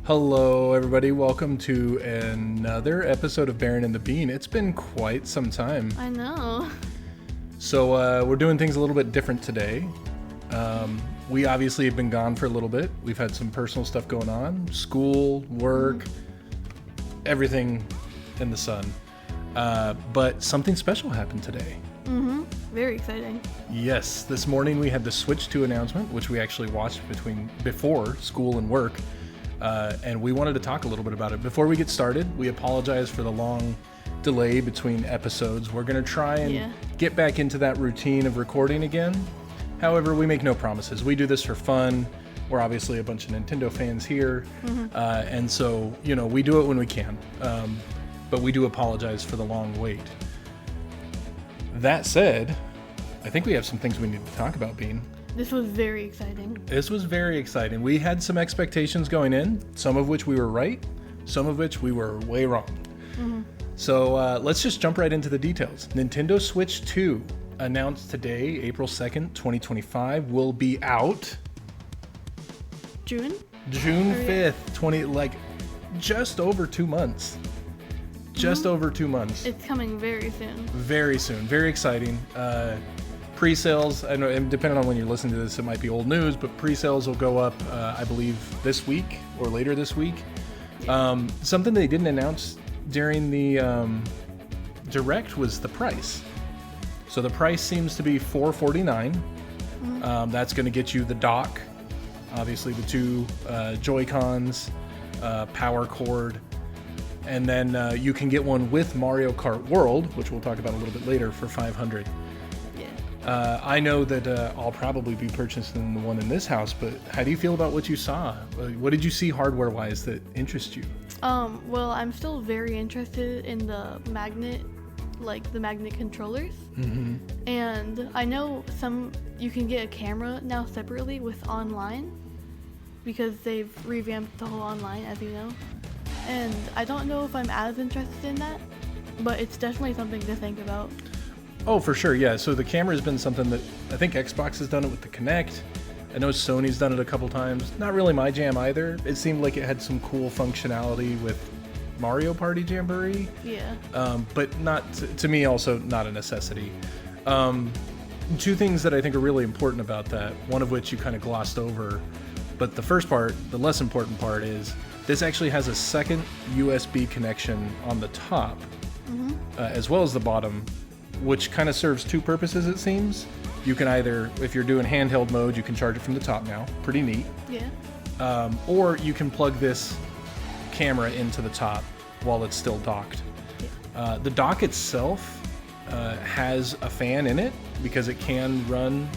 Hello, everybody. Welcome to another episode of Baron and the Bean. It's been quite some time. I know. So, we're doing things a little bit different today. We obviously have been gone for a little bit. We've had some personal stuff going on, school, work, everything in the sun. But something special happened today. Very exciting. Yes, this morning we had the Switch 2 announcement, which we actually watched before school and work. And we wanted to talk a little bit about it. Before we get started, we apologize for the long delay between episodes. We're going to try and get back into that routine of recording again. However, we make no promises. We do this for fun. We're obviously a bunch of Nintendo fans here. And so, we do it when we can. But we do apologize for the long wait. That said, I think we have some things we need to talk about, Bean. This was very exciting. This was very exciting. We had some expectations going in, some of which we were right, some of which we were way wrong. So let's just jump right into the details. Nintendo Switch 2 announced today, April 2nd, 2025, will be out June 5th, just over 2 months. Just over 2 months. It's coming very soon. Very soon. Very exciting. Pre-sales, I know, and depending on when you're listening to this, it might be old news, but pre-sales will go up, I believe, this week or later this week. Something they didn't announce during the Direct was the price. So the price seems to be $449. That's going to get you the dock, obviously the two Joy-Cons, power cord, and then you can get one with Mario Kart World, which we'll talk about a little bit later, for $500. I know that I'll probably be purchasing the one in this house, but how do you feel about what you saw? What did you see hardware-wise that interests you? Well, I'm still very interested in the magnet controllers. And I know you can get a camera now separately with online, because they've revamped the whole online, as you know. And I don't know if I'm as interested in that, but it's definitely something to think about. Oh, for sure, yeah. So the camera has been something that I think Xbox has done it with the Kinect. I know Sony's done it a couple times. Not really my jam either. It seemed like it had some cool functionality with Mario Party Jamboree. Yeah. But not to me, also not a necessity. Two things that I think are really important about that, one of which you kind of glossed over. But the first part, the less important part, is this actually has a second USB connection on the top, as well as the bottom, which kind of serves two purposes, it seems. You can either, if you're doing handheld mode, you can charge it from the top now. Pretty neat. Yeah. Or you can plug this camera into the top while it's still docked. Yeah. The dock itself has a fan in it because it can run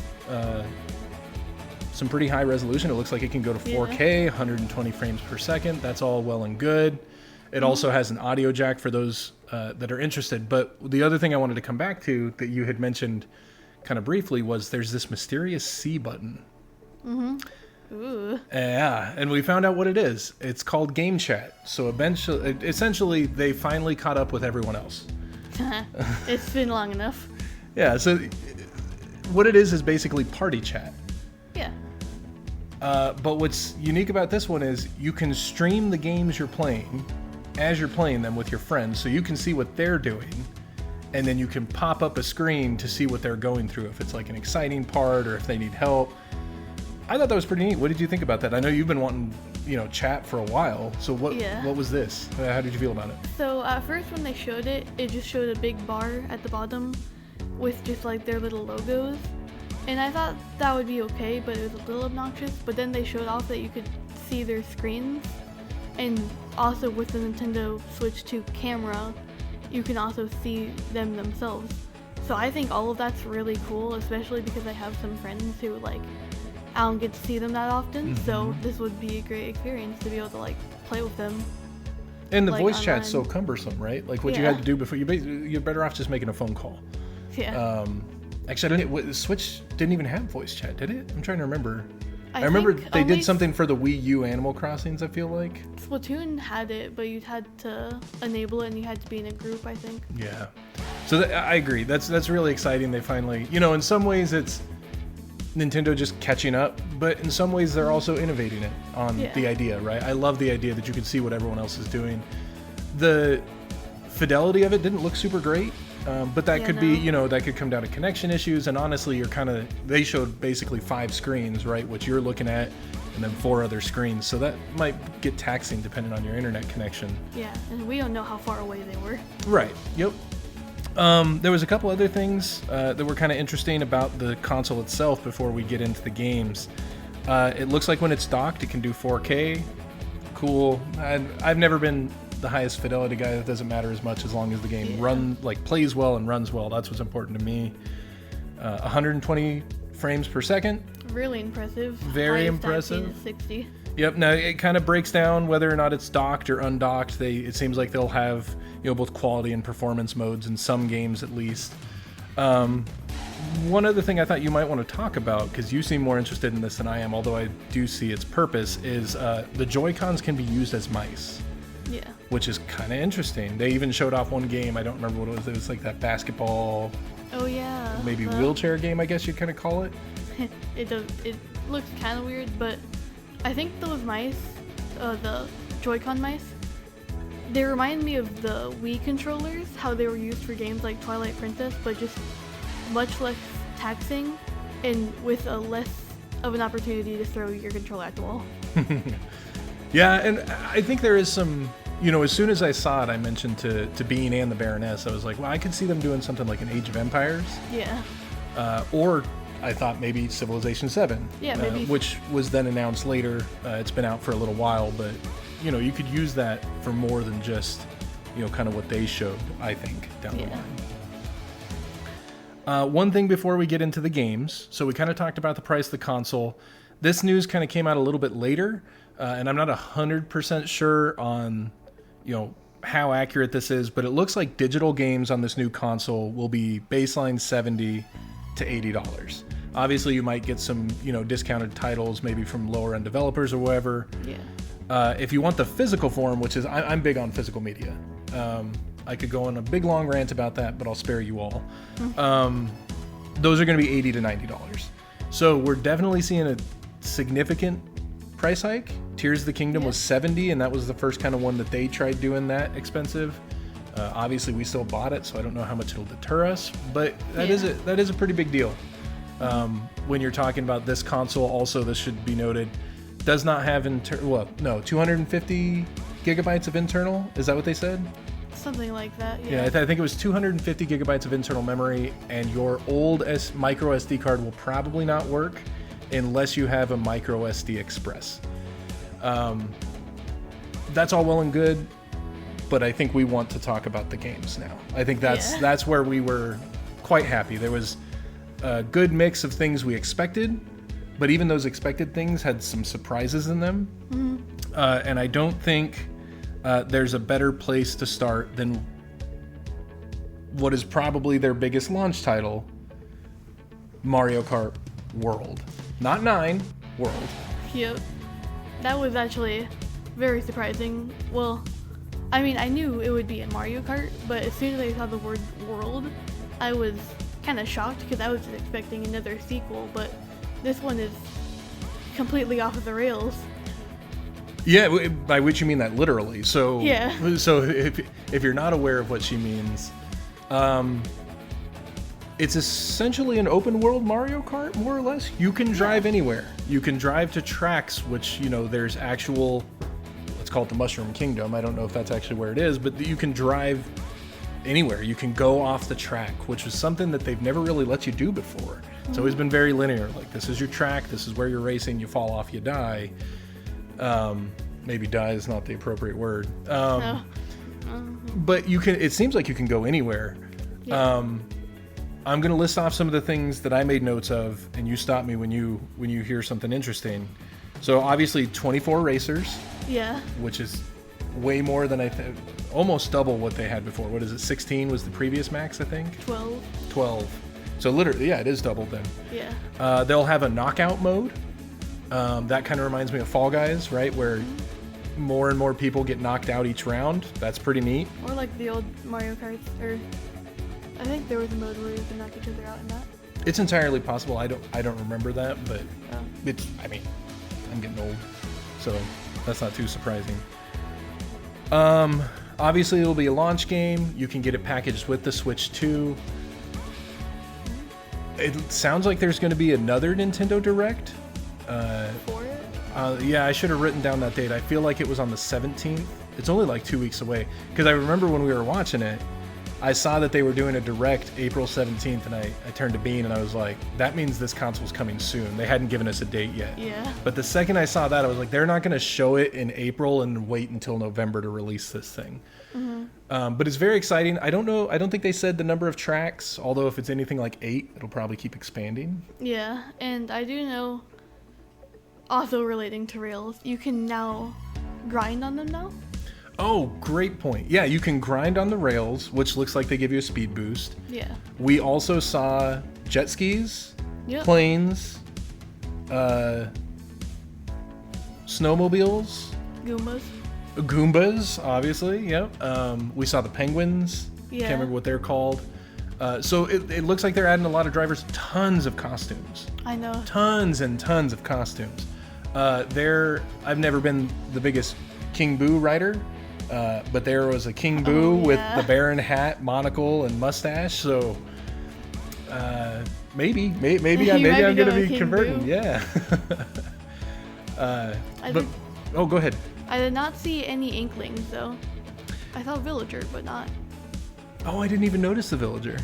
some pretty high resolution. It looks like it can go to 4K, 120 frames per second. That's all well and good. It also has an audio jack for those that are interested. But the other thing I wanted to come back to that you had mentioned kind of briefly was there's this mysterious C button. Ooh. Yeah, and we found out what it is. It's called Game Chat. So essentially, they finally caught up with everyone else. It's been long enough. Yeah, so what it is basically party chat. Yeah. But what's unique about this one is you can stream the games you're playing as you're playing them with your friends, so you can see what they're doing, and then you can pop up a screen to see what they're going through, if it's like an exciting part or if they need help. I thought that was pretty neat. What did you think about that? I know you've been wanting, chat for a while. So what was this? How did you feel about it? So at first when they showed it, it just showed a big bar at the bottom with just like their little logos. And I thought that would be okay, but it was a little obnoxious. But then they showed off that you could see their screens. And also with the Nintendo Switch 2 camera, you can also see them themselves. So I think all of that's really cool, especially because I have some friends who I don't get to see them that often. So this would be a great experience to be able to play with them. And the voice chat's so cumbersome, right? Like what you had to do before, you're better off just making a phone call. Yeah. Actually, the Switch didn't even have voice chat, did it? I'm trying to remember. I remember they did something for the Wii U Animal Crossings, I feel like. Splatoon had it, but you had to enable it and you had to be in a group, I think. Yeah. So I agree. That's really exciting. They finally, in some ways Nintendo just catching up, but in some ways they're also innovating it on the idea, right? I love the idea that you can see what everyone else is doing. The fidelity of it didn't look super great, but that could be, that could come down to connection issues. And honestly, they showed basically 5 screens, right? What you're looking at, and then 4 other screens. So that might get taxing depending on your internet connection. Yeah, and we don't know how far away they were. Right. Yep. There was a couple other things that were kind of interesting about the console itself before we get into the games. It looks like when it's docked, it can do 4K. Cool. I've never been the highest fidelity guy. That doesn't matter as much as long as the game plays well and runs well. That's what's important to me. 120 frames per second. Really impressive. Very impressive. I've seen 60. Yep. Now it kind of breaks down whether or not it's docked or undocked. It seems like they'll have both quality and performance modes in some games at least. One other thing I thought you might want to talk about, because you seem more interested in this than I am, although I do see its purpose, is the Joy-Cons can be used as mice. Yeah. Which is kind of interesting. They even showed off one game. I don't remember what it was. It was like that basketball. Oh yeah. Maybe wheelchair game, I guess you'd kind of call it. It looks kind of weird, but I think those mice, the Joy-Con mice, they remind me of the Wii controllers, how they were used for games like Twilight Princess, but just much less taxing and with a less of an opportunity to throw your controller at the wall. Yeah, and I think there is some, as soon as I saw it, I mentioned to Bean and the Baroness, I was like, well, I could see them doing something like an Age of Empires. Yeah. Or I thought maybe Civilization 7. Yeah, maybe. Which was then announced later. It's been out for a little while, but, you could use that for more than just, kind of what they showed, I think, down the line. One thing before we get into the games. So we kind of talked about the price of the console. This news kind of came out a little bit later. And I'm not 100% sure on, how accurate this is, but it looks like digital games on this new console will be baseline $70 to $80. Obviously, you might get some, discounted titles, maybe from lower end developers or whatever. Yeah. If you want the physical form, which is, I'm big on physical media. I could go on a big long rant about that, but I'll spare you all. Those are going to be $80 to $90. So we're definitely seeing a significant price hike. Tears of the Kingdom was $70, and that was the first kind of one that they tried doing that expensive. Obviously, we still bought it, so I don't know how much it'll deter us, but that is a pretty big deal. When you're talking about this console, also this should be noted, does not have 250 gigabytes of internal. Is that what they said? Something like that. Yeah, I think it was 250 gigabytes of internal memory, and your old micro SD card will probably not work unless you have a micro SD Express. That's all well and good, but I think we want to talk about the games now. I think that's where we were quite happy. There was a good mix of things we expected, but even those expected things had some surprises in them. Mm-hmm. And I don't think there's a better place to start than what is probably their biggest launch title, Mario Kart World. Not 9, World. Yep. That was actually very surprising. Well, I mean, I knew it would be in Mario Kart, but as soon as I saw the word World, I was kind of shocked because I was expecting another sequel, but this one is completely off of the rails. Yeah, by which you mean that literally. So, yeah. So if you're not aware of what she means, it's essentially an open world Mario Kart, more or less. You can drive anywhere. You can drive to tracks, which, there's actual, let's call it the Mushroom Kingdom. I don't know if that's actually where it is, but you can drive anywhere. You can go off the track, which is something that they've never really let you do before. It's always been very linear. Like, this is your track, this is where you're racing, you fall off, you die. Maybe die is not the appropriate word. But it seems like you can go anywhere. Yeah. I'm going to list off some of the things that I made notes of, and you stop me when you hear something interesting. So obviously 24 racers. Yeah. Which is way more than almost double what they had before. What is it? 16 was the previous max, I think. 12. So literally, yeah, it is double then. Yeah. They'll have a knockout mode. That kind of reminds me of Fall Guys, right? Where more and more people get knocked out each round. That's pretty neat. Or like the old Mario Kart, or I think there was a mode where you could knock each other out in that. It's entirely possible. I don't remember that, but Oh. I'm getting old, so that's not too surprising. Obviously it'll be a launch game. You can get it packaged with the Switch 2. It sounds like there's going to be another Nintendo Direct. For it? Yeah, I should have written down that date. I feel like it was on the 17th. It's only like 2 weeks away. Because I remember when we were watching it, I saw that they were doing a Direct April 17th, and I turned to Bean and I was like, that means this console's coming soon. They hadn't given us a date yet. Yeah. But the second I saw that, I was like, they're not going to show it in April and wait until November to release this thing. But it's very exciting. I don't know. I don't think they said the number of tracks, although if it's anything like 8, it'll probably keep expanding. Yeah, and I do know, also relating to Rails, you can now grind on them now. Oh, great point. Yeah, you can grind on the rails, which looks like they give you a speed boost. Yeah. We also saw jet skis, Yep. planes, snowmobiles, Goombas. Goombas, obviously. Yep. We saw the penguins. Yeah. Can't remember what they're called. So it looks like they're adding a lot of drivers. Tons of costumes. I know. Tons and tons of costumes. I've never been the biggest King Boo rider, but there was a King Boo with yeah. the Baron hat, monocle, and mustache. So maybe You I'm might going be to going be King converting. Boo. Yeah. Go ahead. I did not see any inklings though. I saw Villager, but not. Oh, I didn't even notice the villager.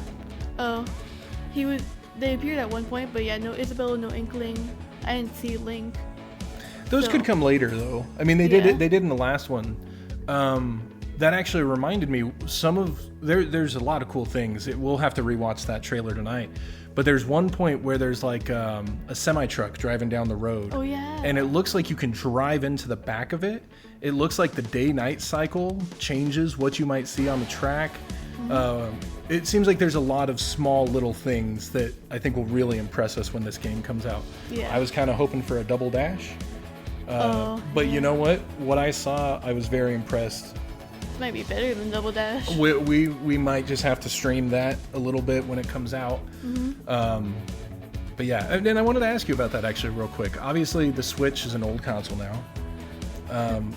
Oh, they appeared at one point, but yeah, no Isabella, no Inkling. I didn't see Link. Those So- could come later, though. I mean, they did Yeah. it. They did in the last one. That actually reminded me. There's a lot of cool things. We'll have to rewatch that trailer tonight. But there's one point where there's like a semi truck driving down the road. Oh yeah. And it looks like you can drive into the back of it. It looks like the day-night cycle changes what you might see on the track. It seems like there's a lot of small little things that I think will really impress us when this game comes out. Yeah. I was kind of hoping for a double dash. Oh, But you know what? What I saw, I was very impressed. This might be better than Double Dash. We might just have to stream that a little bit when it comes out. But yeah, and I wanted to ask you about that actually real quick. Obviously, the Switch is an old console now.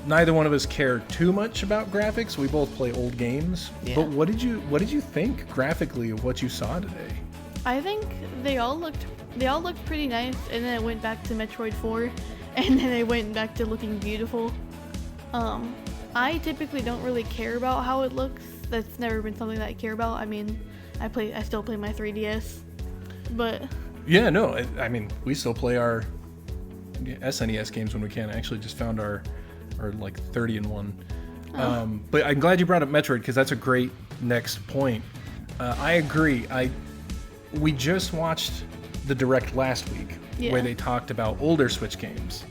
Neither one of us care too much about graphics. We both play old games. Yeah. But what did you think graphically of what you saw today? I think they all looked pretty nice, and then it went back to Metroid 4, and then it went back to looking beautiful. I typically don't really care about how it looks. That's never been something that I care about. I mean, I still play my 3DS, but Yeah, no, I mean, we still play our SNES games when we can. I actually just found our like 30 in one. But I'm glad you brought up Metroid because that's a great next point. I agree. We just watched the Direct last week where Yeah. they talked about older Switch games.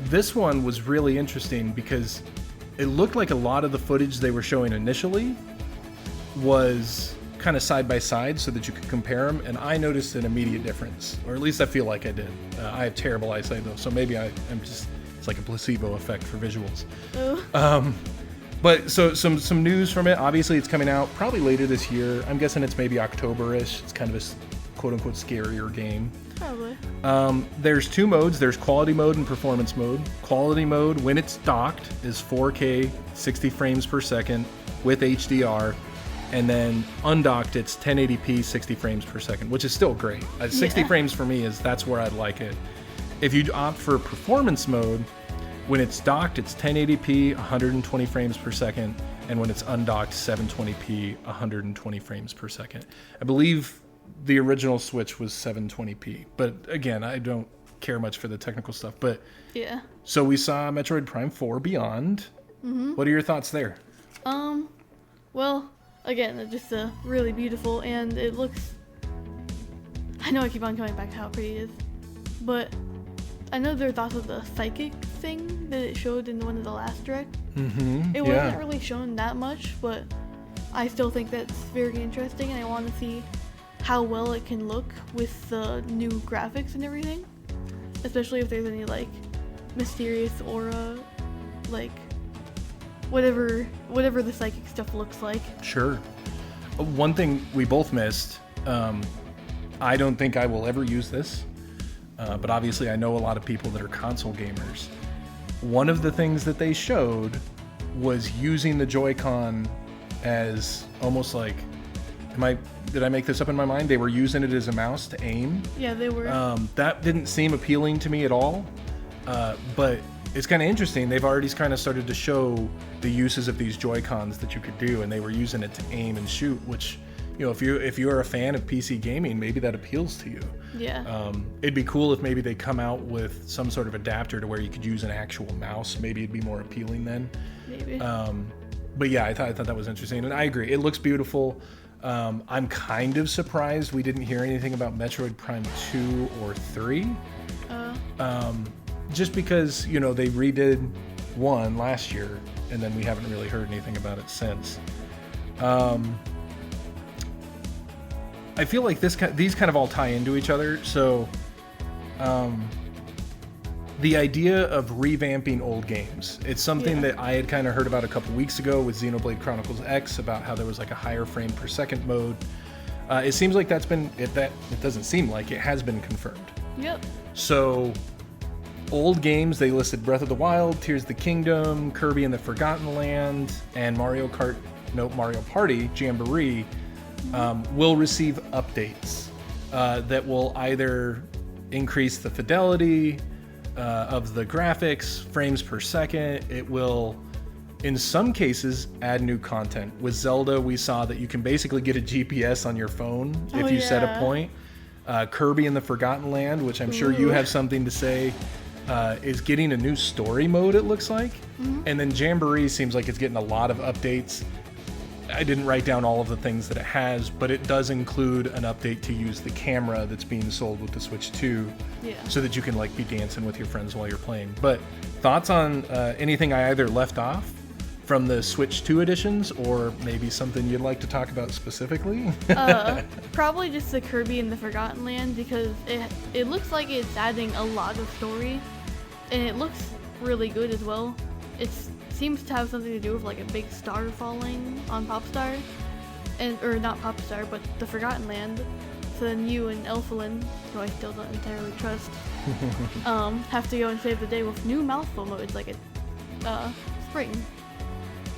This one was really interesting because it looked like a lot of the footage they were showing initially was kind of side by side so that you could compare them, and I noticed an immediate difference, or at least I feel like I did. I have terrible eyesight though, so maybe it's like a placebo effect for visuals. But so some news from it. Obviously, it's coming out probably later this year. I'm guessing it's maybe October-ish. It's kind of a quote unquote scarier game. probably. There's two modes. There's quality mode and performance mode. Quality mode, when it's docked, is 4K, 60 frames per second with HDR. And then undocked, it's 1080p, 60 frames per second, which is still great. 60 Yeah. frames for me that's where I'd like it. If you opt for performance mode, when it's docked, it's 1080p, 120 frames per second. And when it's undocked, 720p, 120 frames per second. I believe the original Switch was 720p. But again, I don't care much for the technical stuff. But Yeah. so we saw Metroid Prime 4 Beyond. What are your thoughts there? Well, again, it's just really beautiful, and it looks. I know I keep on coming back to how pretty it is, but I know there's also the psychic thing that it showed in one of the last direct. Mm-hmm. It wasn't really shown that much, but I still think that's very interesting, and I want to see how well it can look with the new graphics and everything. Especially if there's any like mysterious aura, like whatever the psychic stuff looks like. Sure. One thing we both missed, I don't think I will ever use this, but obviously I know a lot of people that are console gamers. One of the things that they showed was using the Joy-Con as almost like, did I make this up in my mind? They were using it as a mouse to aim. Yeah, they were. That didn't seem appealing to me at all, but it's kind of interesting. They've already kind of started to show the uses of these Joy-Cons that you could do, and they were using it to aim and shoot, which, if you're a fan of PC gaming, maybe that appeals to you. Yeah. It'd be cool if maybe they come out with some sort of adapter to where you could use an actual mouse. Maybe it'd be more appealing then. Maybe. But yeah, I thought that was interesting, and I agree. It looks beautiful. I'm kind of surprised we didn't hear anything about Metroid Prime 2 or 3. Just because, they redid 1 last year, and then we haven't really heard anything about it since. I feel like these kind of all tie into each other. So, the idea of revamping old games, it's something that I had kind of heard about a couple weeks ago with Xenoblade Chronicles X, about how there was like a higher frame per second mode. It seems like it doesn't seem like it has been confirmed. Yep. So, old games, they listed Breath of the Wild, Tears of the Kingdom, Kirby and the Forgotten Land, and Mario Party Jamboree will receive updates that will either increase the fidelity of the graphics, frames per second. It will, in some cases, add new content. With Zelda, we saw that you can basically get a GPS on your phone if you set a point. Kirby and the Forgotten Land, which I'm sure you have something to say, is getting a new story mode, it looks like. And then Jamboree seems like it's getting a lot of updates. I didn't write down all of the things that it has, but it does include an update to use the camera that's being sold with the Switch 2, so that you can be dancing with your friends while you're playing. But thoughts on anything I either left off from the Switch 2 editions, or maybe something you'd like to talk about specifically? Probably just the Kirby and the Forgotten Land, because it looks like it's adding a lot of story, and it looks really good as well. It seems to have something to do with like a big star falling on Popstar, or not Popstar, but the Forgotten Land. So then you and Elfilin, who I still don't entirely trust, have to go and save the day with new mouthful modes like a spring.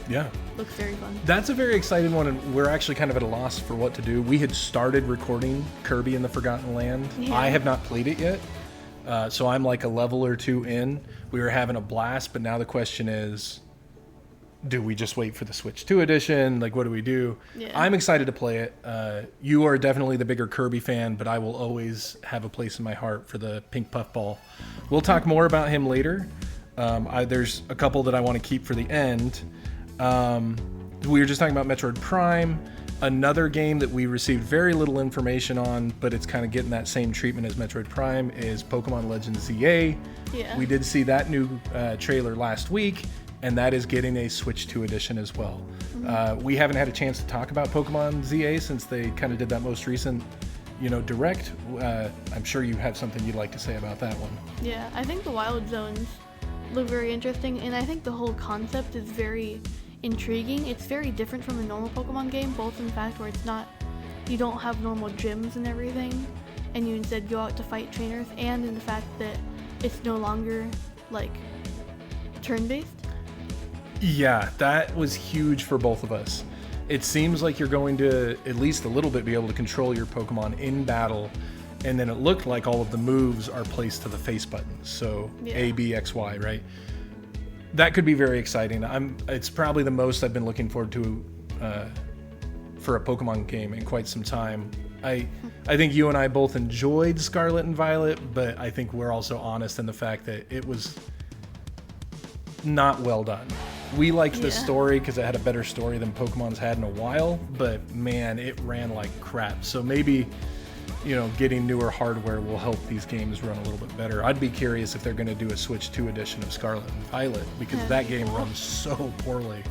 Yeah. Looks very fun. That's a very exciting one, and we're actually kind of at a loss for what to do. We had started recording Kirby and the Forgotten Land. Yeah. I have not played it yet, so I'm like a level or two in. We were having a blast, but now the question is, do we just wait for the Switch 2 edition? Like, what do we do? Yeah. I'm excited to play it. You are definitely the bigger Kirby fan, but I will always have a place in my heart for the pink puffball. We'll talk more about him later. There's a couple that I want to keep for the end. We were just talking about Metroid Prime. Another game that we received very little information on, but it's kind of getting that same treatment as Metroid Prime, is Pokemon Legends ZA. Yeah. We did see that new trailer last week, and that is getting a Switch 2 edition as well. We haven't had a chance to talk about Pokemon ZA since they kind of did that most recent, direct. I'm sure you have something you'd like to say about that one. Yeah, I think the Wild Zones look very interesting, and I think the whole concept is very intriguing. It's very different from a normal Pokemon game, both in the fact where you don't have normal gyms and everything, and you instead go out to fight trainers, and in the fact that it's no longer turn-based. Yeah, that was huge for both of us. It seems like you're going to at least a little bit be able to control your Pokemon in battle, and then it looked like all of the moves are placed to the face buttons, so A, B, X, Y, right? That could be very exciting. It's probably the most I've been looking forward to for a Pokemon game in quite some time. I think you and I both enjoyed Scarlet and Violet, but I think we're also honest in the fact that it was not well done. We liked the story because it had a better story than Pokemon's had in a while, but man, it ran like crap. So maybe, getting newer hardware will help these games run a little bit better. I'd be curious if they're going to do a Switch 2 edition of Scarlet and Violet, because that game runs so poorly.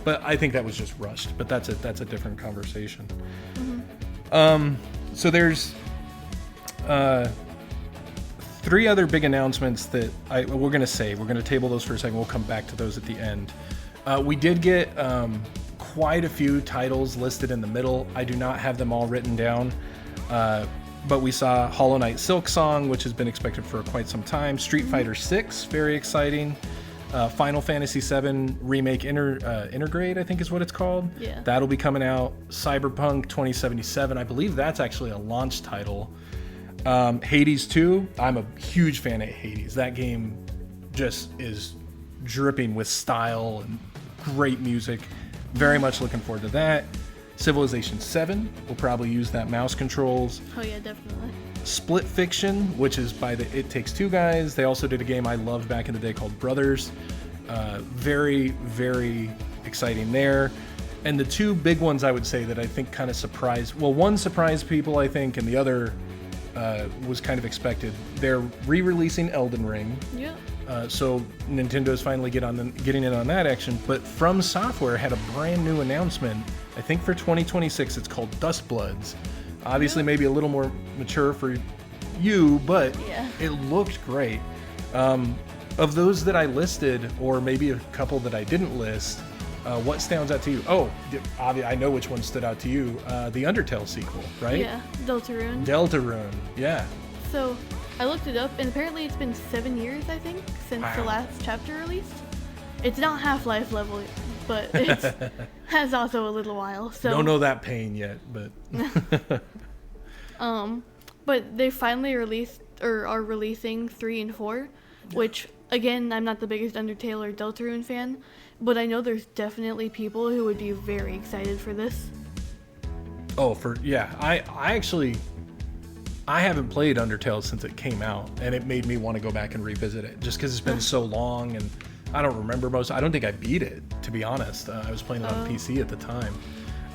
But I think that was just rushed, but that's a different conversation. So there's 3 other big announcements that we're going to table those for a second. We'll come back to those at the end. We did get quite a few titles listed in the middle. I do not have them all written down. but we saw Hollow Knight Silk Song, which has been expected for quite some time. Street Fighter 6, very exciting. Final Fantasy 7 Remake Intergrade, I think is what it's called. Yeah. That'll be coming out. Cyberpunk 2077, I believe that's actually a launch title. Hades 2, I'm a huge fan of Hades. That game just is dripping with style and great music. Very much looking forward to that. Civilization 7, we'll probably use that mouse controls. Oh yeah, definitely. Split Fiction, which is by the It Takes Two guys. They also did a game I loved back in the day called Brothers. Very, very exciting there. And the two big ones I would say that I think kind of surprised, well, one surprised people, I think, and the other was kind of expected. They're re-releasing Elden Ring. Yeah. So Nintendo's finally getting in on that action. But From Software had a brand new announcement, I think for 2026. It's called Dustbloods. Obviously, maybe a little more mature for you, but Yeah. it looked great. Of those that I listed, or maybe a couple that I didn't list, what stands out to you? Oh, I know which one stood out to you. The Undertale sequel, right? Yeah. Deltarune. Deltarune, yeah. So I looked it up, and apparently it's been 7 years, I think, since the Wow. last chapter released. It's not Half-Life level, but it has also a little while. So Don't know that pain yet, but but they finally released or are releasing 3 and 4, which again, I'm not the biggest Undertale or Deltarune fan, but I know there's definitely people who would be very excited for this. I haven't played Undertale since it came out, and it made me want to go back and revisit it just because it's been so long, and I don't remember most. I don't think I beat it, to be honest. I was playing it on PC at the time.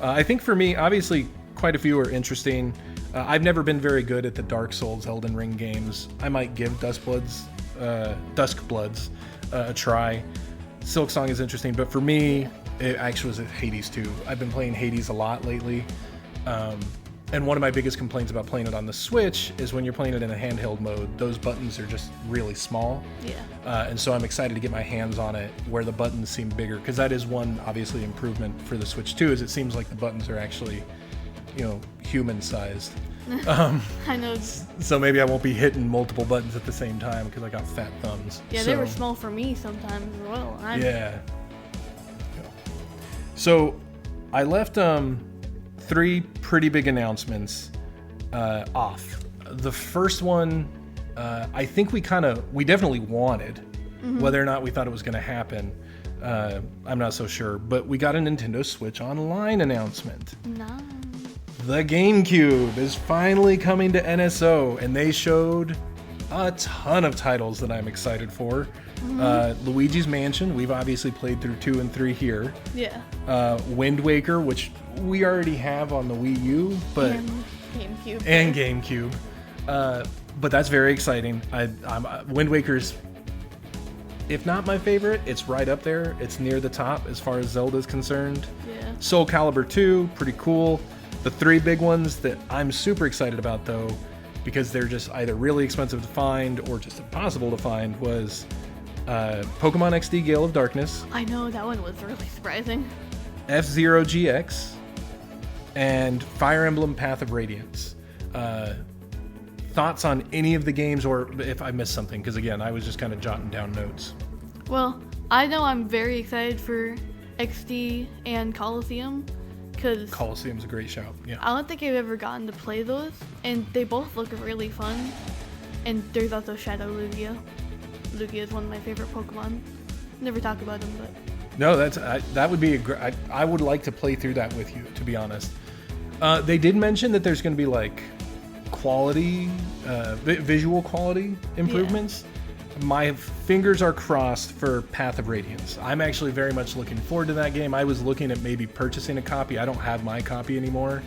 I think for me, obviously, quite a few are interesting. I've never been very good at the Dark Souls Elden Ring games. I might give Duskbloods a try. Silk Song is interesting, but for me, it actually was Hades 2. I've been playing Hades a lot lately. And one of my biggest complaints about playing it on the Switch is when you're playing it in a handheld mode, those buttons are just really small. Yeah. And so I'm excited to get my hands on it where the buttons seem bigger, because that is one, obviously, improvement for the Switch 2, is it seems like the buttons are actually, human-sized. I know. So maybe I won't be hitting multiple buttons at the same time because I got fat thumbs. Yeah, so, they were small for me sometimes as well. Yeah. So I left 3 pretty big announcements off. The first one, I think we definitely wanted. Whether or not we thought it was going to happen, I'm not so sure. But we got a Nintendo Switch Online announcement. Nice. The GameCube is finally coming to NSO, and they showed a ton of titles that I'm excited for. Luigi's Mansion, we've obviously played through 2 and 3 here. Yeah. Wind Waker, which we already have on the Wii U, but And GameCube. GameCube. But that's very exciting. Wind Waker's, if not my favorite, it's right up there. It's near the top as far as Zelda's concerned. Yeah. Soul Calibur 2, pretty cool. The 3 big ones that I'm super excited about, though, because they're just either really expensive to find or just impossible to find, was Pokemon XD Gale of Darkness, I know, that one was really surprising. F-Zero GX, and Fire Emblem Path of Radiance. Thoughts on any of the games, or if I missed something, because again, I was just kind of jotting down notes. Well, I know I'm very excited for XD and Coliseum, because Coliseum's a great shout, yeah. I don't think I've ever gotten to play those, and they both look really fun. And there's also Shadow Lugia. Lugia is one of my favorite Pokemon. Never talk about him, but No, that would be I would like to play through that with you, to be honest. They did mention that there's going to be like quality, visual quality improvements. My fingers are crossed for Path of Radiance. I'm actually very much looking forward to that game. I was looking at maybe purchasing a copy. I don't have my copy anymore,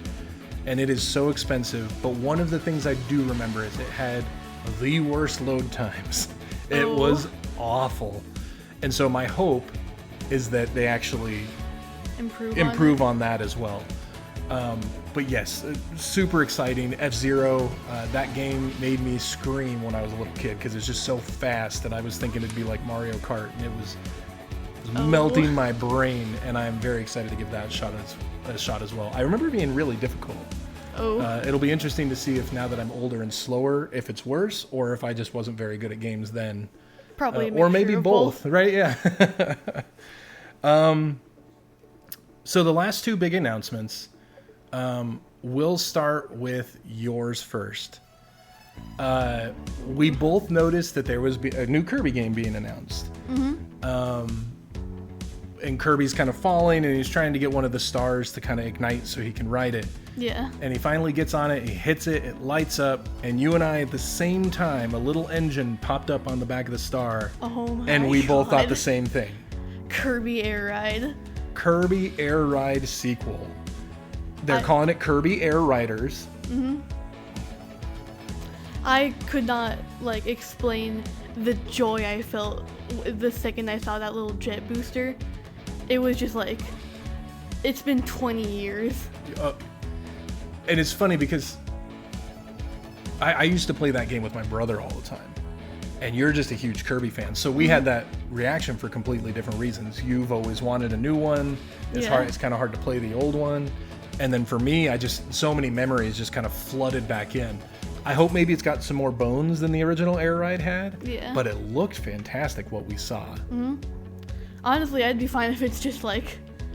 and it is so expensive. But one of the things I do remember is it had the worst load times. It was awful. And so my hope is that they actually improve on that as well. But yes, super exciting. F-Zero, that game made me scream when I was a little kid because it's just so fast, and I was thinking it'd be like Mario Kart, and it was melting my brain, and I'm very excited to give that a shot as well. I remember it being really difficult. Oh. It'll be interesting to see if now that I'm older and slower, if it's worse, or if I just wasn't very good at games then. Probably a Or mixture maybe of both, right? Yeah. So the last two big announcements, we'll start with yours first. We both noticed that there was a new Kirby game being announced. And Kirby's kind of falling, and he's trying to get one of the stars to kind of ignite so he can ride it. Yeah. And he finally gets on it, he hits it, it lights up, and you and I at the same time, a little engine popped up on the back of the star. Oh my And we both thought God. the same thing. Kirby Air Ride. Kirby Air Ride sequel. They're calling it Kirby Air Riders. I could not explain the joy I felt the second I saw that little jet booster. It was just it's been 20 years. And it's funny because I used to play that game with my brother all the time. And you're just a huge Kirby fan. So we had that reaction for completely different reasons. You've always wanted a new one. It's Yeah. It's kind of hard to play the old one. And then for me, so many memories just kind of flooded back in. I hope maybe it's got some more bones than the original Air Ride had. Yeah. But it looked fantastic what we saw. Honestly, I'd be fine if it's just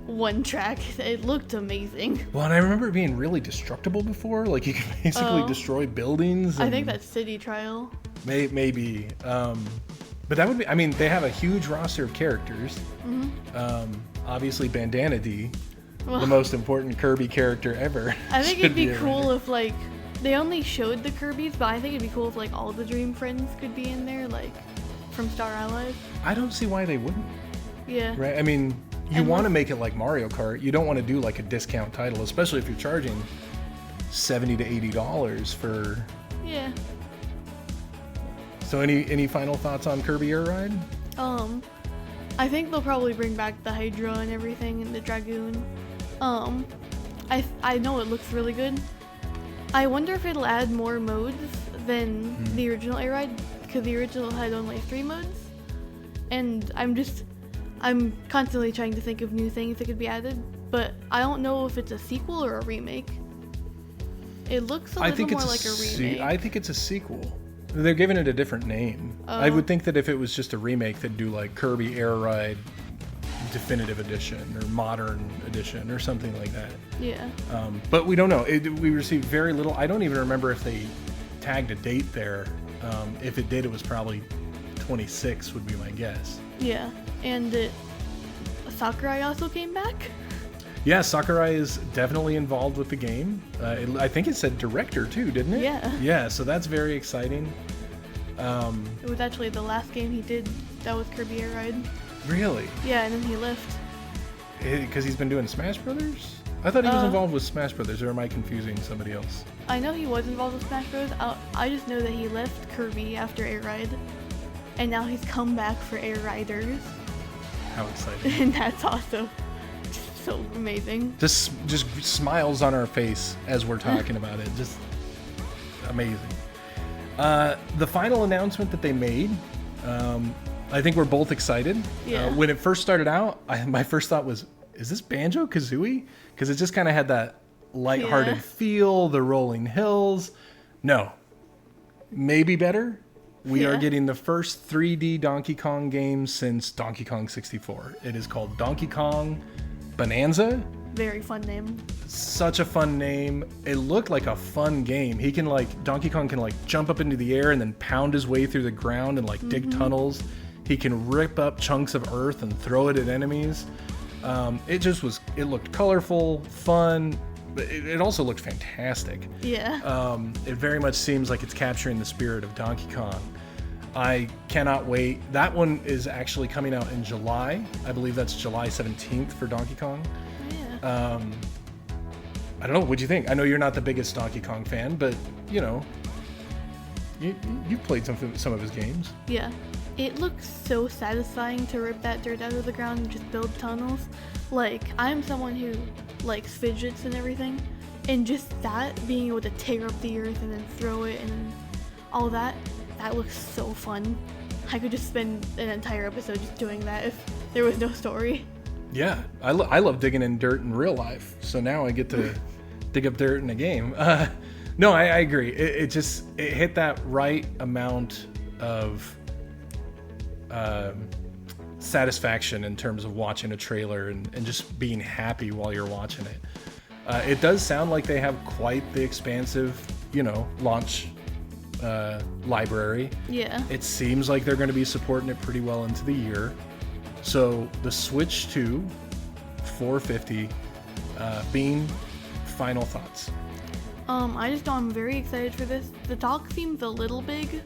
one track. It looked amazing. Well, and I remember it being really destructible before. Like you could basically destroy buildings. I think that's City Trial. Maybe. But that would be, I mean, they have a huge roster of characters. Obviously, Bandana D, Well, the most important Kirby character ever. I think should it'd be a cool Rider. if they only showed the Kirbys, but I think it'd be cool if all the Dream Friends could be in there, from Star Allies. I don't see why they wouldn't, Yeah. right? I mean, you And want to look- make it like Mario Kart. You don't want to do a discount title, especially if you're charging $70 to $80 for... Yeah. So any final thoughts on Kirby Air Ride? I think they'll probably bring back the Hydra and everything and the Dragoon. I know it looks really good. I wonder if it'll add more modes than the original Air Ride, because the original had only 3 modes. And I'm constantly trying to think of new things that could be added, but I don't know if it's a sequel or a remake. It looks a little more like a remake. I think it's a sequel. They're giving it a different name. I would think that if it was just a remake, they'd do Kirby Air Ride Definitive Edition or Modern Edition or something like that. Yeah. But we don't know. We received very little. I don't even remember if they tagged a date there. If it did, it was probably 26 would be my guess. Yeah. And Sakurai also came back. Yeah, Sakurai is definitely involved with the game. I think it said director too, didn't it? Yeah. Yeah, so that's very exciting. It was actually the last game he did that was Kirby Air Ride. Really? Yeah, and then he left. Because he's been doing Smash Brothers? I thought he was Uh, involved with Smash Brothers, or am I confusing somebody else? I know he was involved with Smash Bros. I just know that he left Kirby after Air Ride, and now he's come back for Air Riders, How exciting. and that's also just so amazing. just smiles on our face as we're talking about it. Just amazing. The final announcement that they made, I think we're both excited. Yeah. When it first started out, my first thought was, is this Banjo-Kazooie? Because it just kind of had that lighthearted Yeah. feel, the rolling hills. No. Maybe better. We are Yeah. getting the first 3D Donkey Kong game since Donkey Kong 64. It is called Donkey Kong Bonanza. Very fun name. Such a fun name. It looked like a fun game. He can Donkey Kong can jump up into the air and then pound his way through the ground and dig tunnels. He can rip up chunks of earth and throw it at enemies. It looked colorful, fun, but it also looked fantastic. Yeah. It very much seems like it's capturing the spirit of Donkey Kong. I cannot wait. That one is actually coming out in July. I believe that's July 17th for Donkey Kong. Yeah. I don't know. What'd you think? I know you're not the biggest Donkey Kong fan, but you've played some of his games. Yeah. It looks so satisfying to rip that dirt out of the ground and just build tunnels. I'm someone who likes fidgets and everything, and just that, being able to tear up the earth and then throw it and all that looks so fun. I could just spend an entire episode just doing that if there was no story. Yeah, I love digging in dirt in real life. So now I get to dig up dirt in a game. No, I agree. It hit that right amount of satisfaction in terms of watching a trailer and just being happy while you're watching it. It does sound like they have quite the expansive, launch library. Yeah. It seems like they're going to be supporting it pretty well into the year. So the Switch 2, $450. Bean, final thoughts. I just know I'm very excited for this. The talk seems a little big,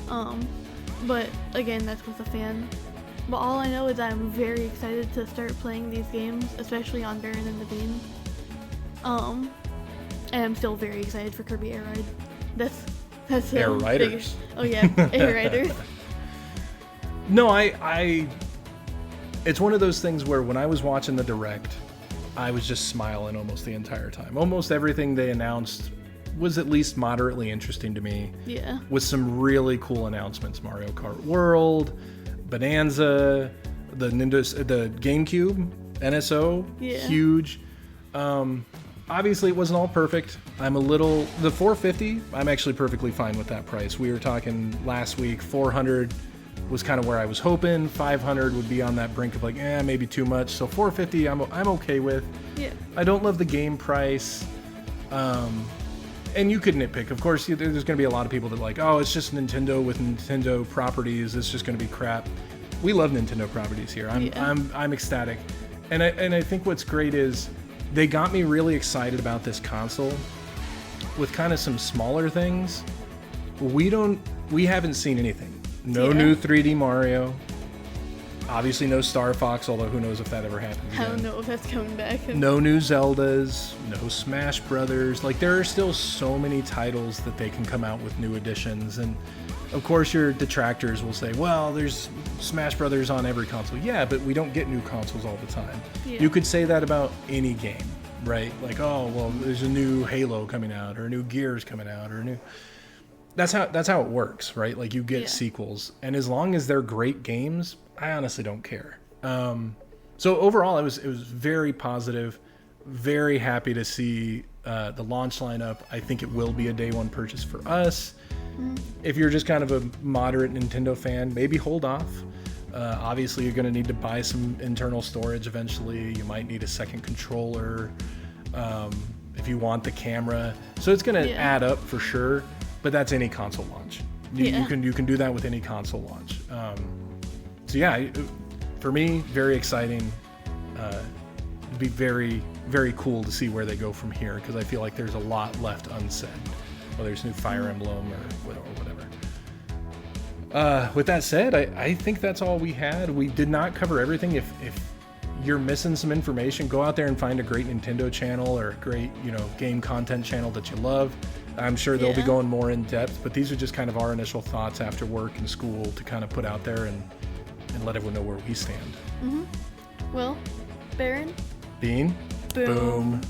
but again, that's with a fan. But all I know is that I'm very excited to start playing these games, especially on Baron and the Bean. And I'm still very excited for Kirby Air Ride. That's Air Riders. Oh yeah, Air Riders. No, it's one of those things where when I was watching the Direct, I was just smiling almost the entire time. Almost everything they announced was at least moderately interesting to me. Yeah. With some really cool announcements. Mario Kart World, Bonanza, the GameCube, NSO, yeah. Huge. Obviously, it wasn't all perfect. The $450, I'm actually perfectly fine with that price. We were talking last week, $400 was kind of where I was hoping. $500 would be on that brink of maybe too much. So $450, I'm okay with. Yeah. I don't love the game price. And you could nitpick. Of course, there's going to be a lot of people that it's just Nintendo with Nintendo properties. It's just going to be crap. We love Nintendo properties here. I'm ecstatic. And I think what's great is they got me really excited about this console with kind of some smaller things. We haven't seen anything. No new 3D Mario. Obviously no Star Fox, although who knows if that ever happens again. I don't know if that's coming back. No new Zeldas, no Smash Brothers. There are still so many titles that they can come out with new additions. And of course your detractors will say, well, there's Smash Brothers on every console. Yeah, but we don't get new consoles all the time. Yeah. You could say that about any game, right? There's a new Halo coming out, or a new Gears coming out, or a new... That's how it works, right? You get sequels, and as long as they're great games, I honestly don't care. So overall, it was very positive. Very happy to see the launch lineup. I think it will be a day one purchase for us. If you're just kind of a moderate Nintendo fan, maybe hold off. Obviously, you're going to need to buy some internal storage eventually. You might need a second controller if you want the camera. So it's going to add up for sure. But that's any console launch. You can do that with any console launch. For me, very exciting. It'd be very, very cool to see where they go from here, because I feel like there's a lot left unsaid, whether it's new Fire Emblem or whatever. With that said, I think that's all we had. We did not cover everything. If you're missing some information, go out there and find a great Nintendo channel or a great game content channel that you love. I'm sure they'll be going more in depth, but these are just kind of our initial thoughts after work and school to kind of put out there and let everyone know where we stand. Well, Baron? Bean? Boom.